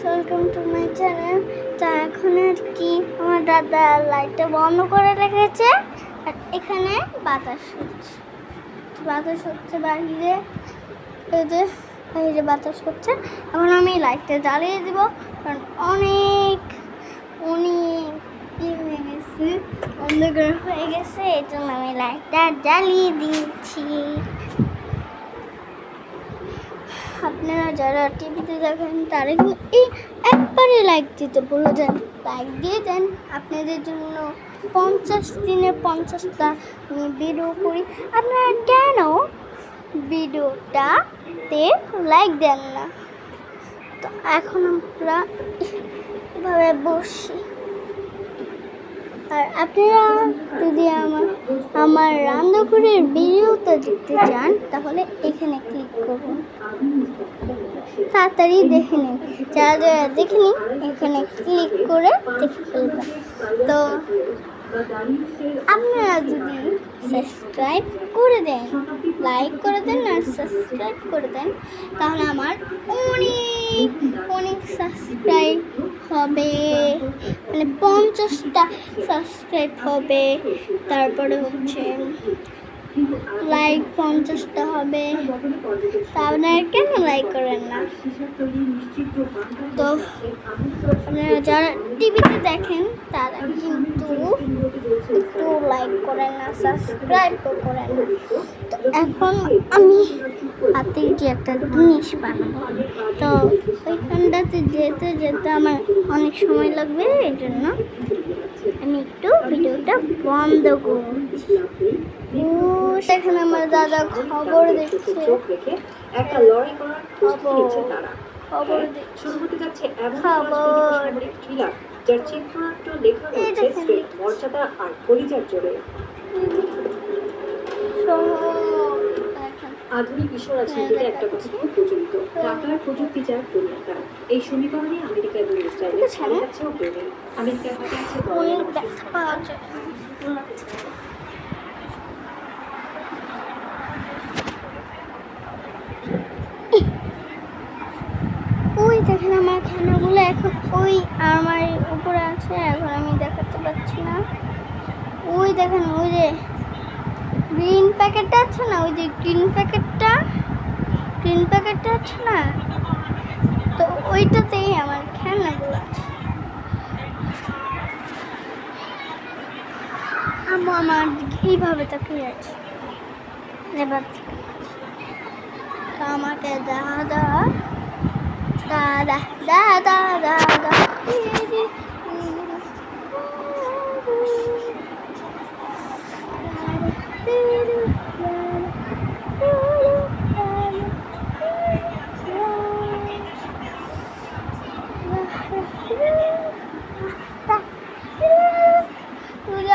Welcome to my channel. তা এখন আর কি আমার দাদা লাইটটা বন্ধ করে রেখেছে আর এখানে বাতাস হচ্ছে বাইরে, এই যে বাইরে বাতাস হচ্ছে। এখন আমি লাইটটা জ্বালিয়ে দিব কারণ অনেক হয়ে গেছে, অন্ধকার হয়ে গেছে, এই জন্য আমি লাইটটা জ্বালিয়ে দিচ্ছি। আপনারা যারা টিভিতে দেখেন তারা কিন্তু এই একবারে লাইক দিতে ভুলে যান, লাইক দিয়ে দেন। আপনাদের জন্য 50 দিনে 50টা আমি ভিডিও করি, আপনারা কেন ভিডিওটাতে লাইক দেন না? তো এখন আমরা এভাবে বসি, আর আপনারা যদি আমার রান্নাঘরের ভিডিওটা দেখতে চান তাহলে এখানে ক্লিক করুন, তাড়াতাড়ি দেখে নিন। যারা যারা দেখে নিন এখানে ক্লিক করে দেখে ফেলবেন। তো আপনারা যদি সাবস্ক্রাইব করে দেন, লাইক করে দেন আর সাবস্ক্রাইব করে দেন তাহলে আমার অনেক সাবস্ক্রাইব হবে, মানে 50টা সাবস্ক্রাইব হবে। তারপরে হচ্ছে লাইক 50টা হবে। তা আপনারা কেন লাইক করেন না? তো আপনারা যারা টিভিতে দেখেন তারা কিন্তু একটু লাইক করেন না, সাবস্ক্রাইব করেন না। তো এখন আমি হাতে যে একটা জিনিস বানাবো, তো ওইখানটাতে যেতে যেতে আমার অনেক সময় লাগবে, এই জন্য আমি একটু ভিডিওটা বন্ধ করছি। সেখানে আমার দাদা খবর দেখছে, একটা লড়াই করার প্রস্তুতি নিচ্ছে তারা। শুরু হতে যাচ্ছে এমন সামরিক থ্রিলার যার চিত্রনাট্য লেখা হচ্ছে স্টেট মর্যাদা আর কলিজার জোরে। আধুনিক বিশ্ব রাজনীতিতে একটা কথা খুব প্রচলিত, টাকার প্রযুক্তি যার দুনিয়াটা। এই সমীকরণে আমেরিকার দুই ইসরায়েলের ছাড়ে যাচ্ছে ও প্রেমে। আমেরিকার হাতে আছে ওই দেখেন আমার খানাগুলো এখন ওই আমার উপরে আছে, এখন আমি দেখাতে পাচ্ছি না। ওই দেখেন ওই যে গ্রিন প্যাকেটটা আছে না, ওই যে গ্রিন প্যাকেটটা আছে না, তো ওইটাতেই আমার খেলনাগুলো আছে। আমার এইভাবে তাকিয়ে আছে, এবার তো আমাকে দাদা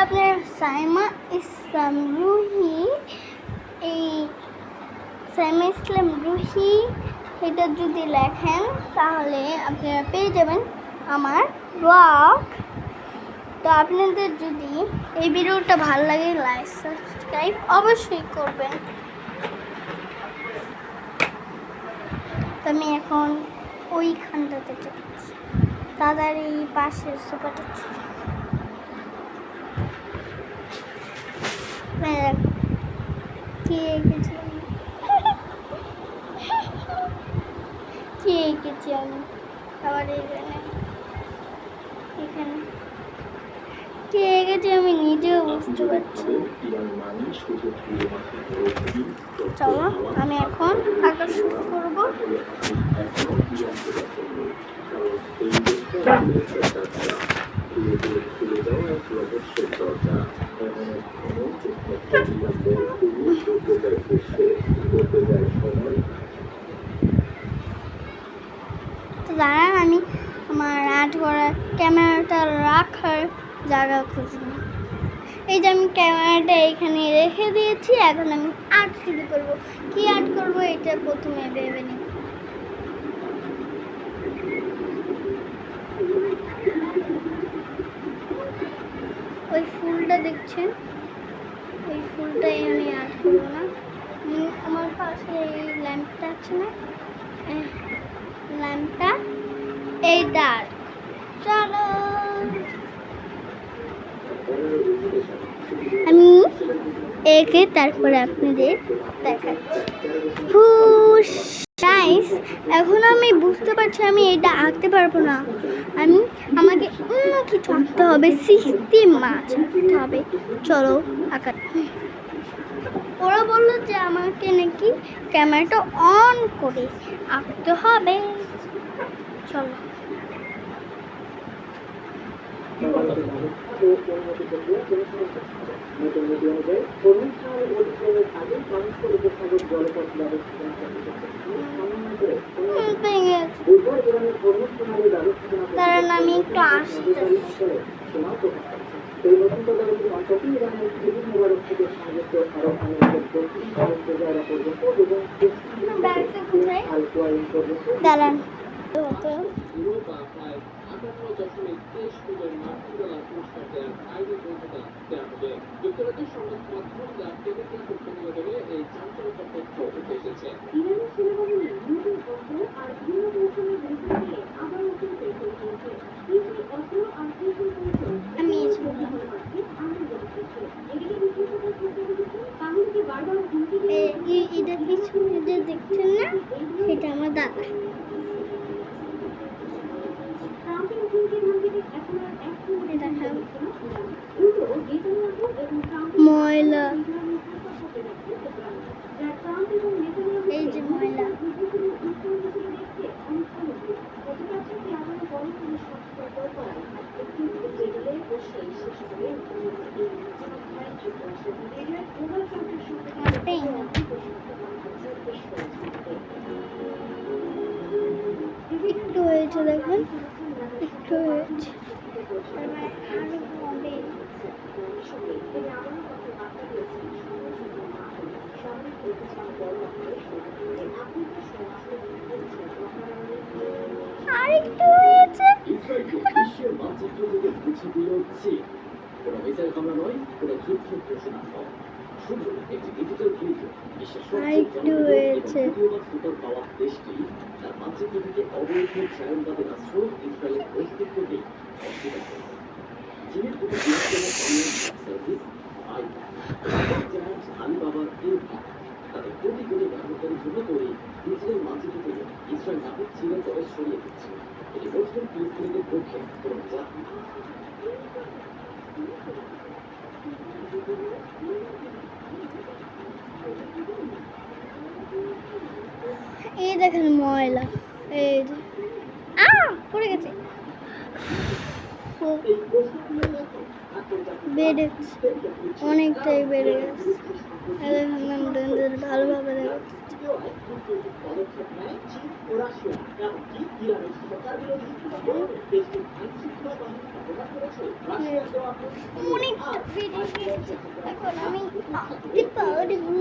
আপনার সাইমা ইসলাম রুহি, এই সাইমা ইসলাম রুহি এটা যদি লেখেন তাহলে আপনারা পেয়ে যাবেন আমার ব্লগ। তো আপনাদের যদি এই ভিডিওটা ভালো লাগে লাইক সাবস্ক্রাইব অবশ্যই করবেন। তো আমি এখন ওইখানটাতে যাচ্ছি, দাদার এই পাশের সোফাটা কি এঁকেছি আমি আবার এখানে কি এঁকেছি আমি নিজেও বুঝতে পারছি। চলো আমি এখন আঁকা শুরু করবো। তো দাঁড়ান, আমি আমার আর্ট করার ক্যামেরাটা রাখার জায়গা খুঁজি। এই যে আমি ক্যামেরাটা এখানে রেখে দিয়েছি, এখন আমি আর্ট শুরু করবো। কি আর্ট করবো এটা প্রথমে ভেবে নিই। ওই ফুলটা দেখছেন, ওই ফুলটাই আমি আর্ট করবো না। আমার পাশে এই ল্যাম্পটা আছে না, ল্যাম্পটা এই ডার্ক। চলো আমি একে তারপরে আপনাদের দেখাচ্ছি। গাইস, এখন আমি বুঝতে পারছি আমি এটা আঁকতে পারবো না। আমাকে অন্য কিছু আঁকতে হবে, সিস্টেম মাছ আঁকতে হবে। চলো আঁকা। ওরা বললো যে আমাকে নাকি ক্যামেরাটা অন করে আঁকতে হবে। চলো কারণ আমি একটু আসতেছি। দাঁড়ান আমি এটা পিছনে যে দেখছেন না, সেটা আমার দাদা। ময়লা, এই যে ময়লা। একটু হয়েছে দেখুন, একটু হয়েছে। আরেকটু হয়েছে। আরেকটু হয়েছে। তাদের কোটি কোটি গ্রাহকের জন্য করে ডিজিটাল মানচিত্র থেকে ইসরায়েল নাটক চিরতরে সরিয়ে দিচ্ছে। এটি মুসলিম ফিলিস্তিনিদের পক্ষে কোনো জাতি। এই দেখেন ময়লা, এই যে পড়ে গেছে, বেড়ে অনেকটাই বেড়ে গেছে। ভালোভাবে দেখাচ্ছি। অনেকটা বেড়ে গেছে। এখন আমি আঁকতে পারবো।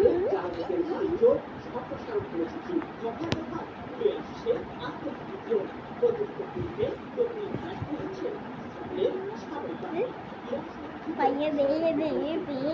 পাইয়ে বেয়ে বেয়ে বেয়ে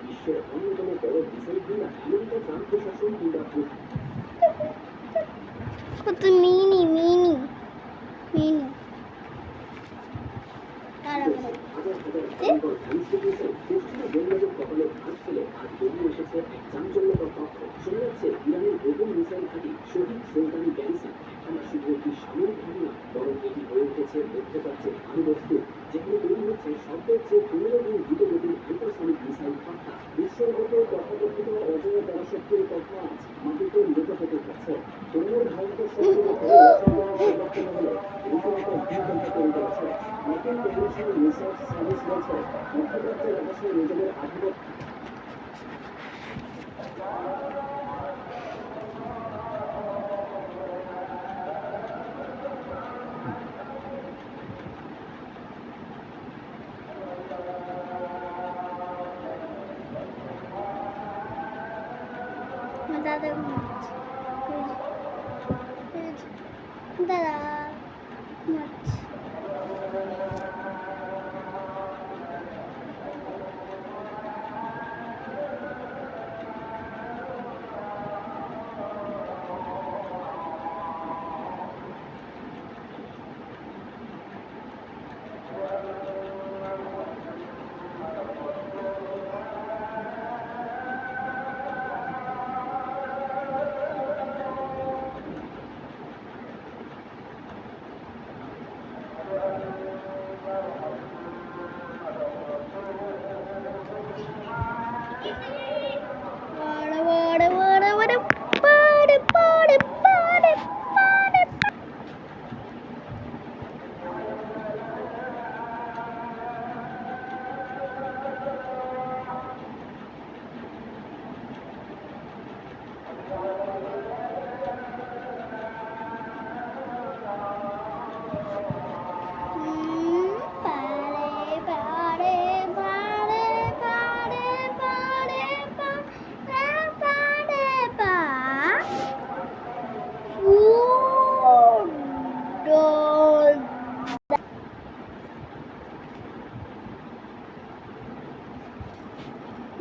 বিশ্বের অন্যতম বড় মিসাইল কিনা আমেরিকা ট্রাম্প প্রশাসন কিংবা কত মিনি মিনি মিনি বিশ্বের মতো তথাকথিত অজয় শক্তির কথা আজ মাটিতে লেগে থেকে গেছে। তরুণের ভয়ঙ্কর শক্তির উপরে পরিবর্তন হলে রীতিমতো ভূমিকম্প তৈরি করেছে। নতুন টেলিভিশন রিসার্চ সার্ভিস বলছে মধ্যপ্রাচ্যের আকাশে নিজেদের আধিপত্য আমার দাদা ঘুমাচ্ছে। দাদা ঘুমাচ্ছে।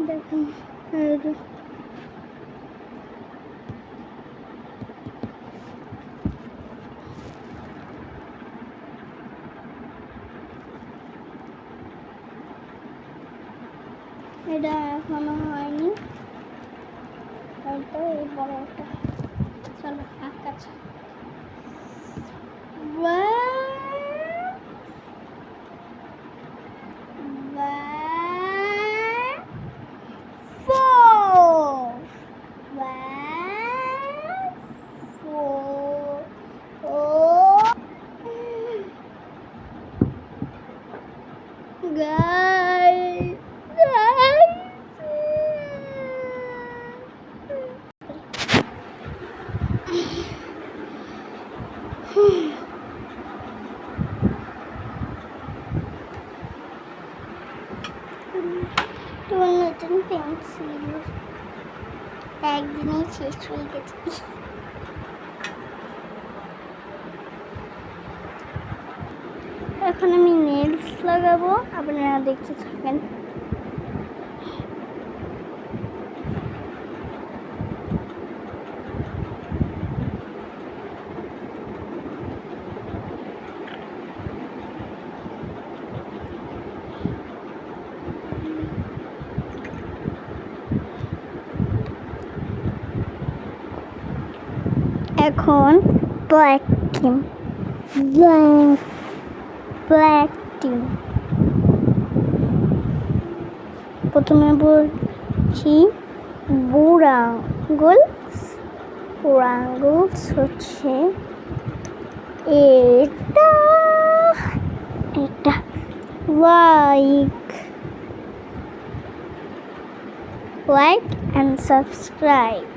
দেখুন এটা এখনো হয়নি, হয়তো এই বড় একটা। চলো আঁকাচ্ছি। Guys, তোমার নতুন পেন্সিল একদিনেই শেষ হয়ে গেছে। এখন আমি নেলস লাগাবো, আপনারা দেখতে থাকেন। এখন ব্ল্যাক টিম প্রথমে বলছি বুড়াঙ্গুলস হচ্ছে এটা লাইক and subscribe.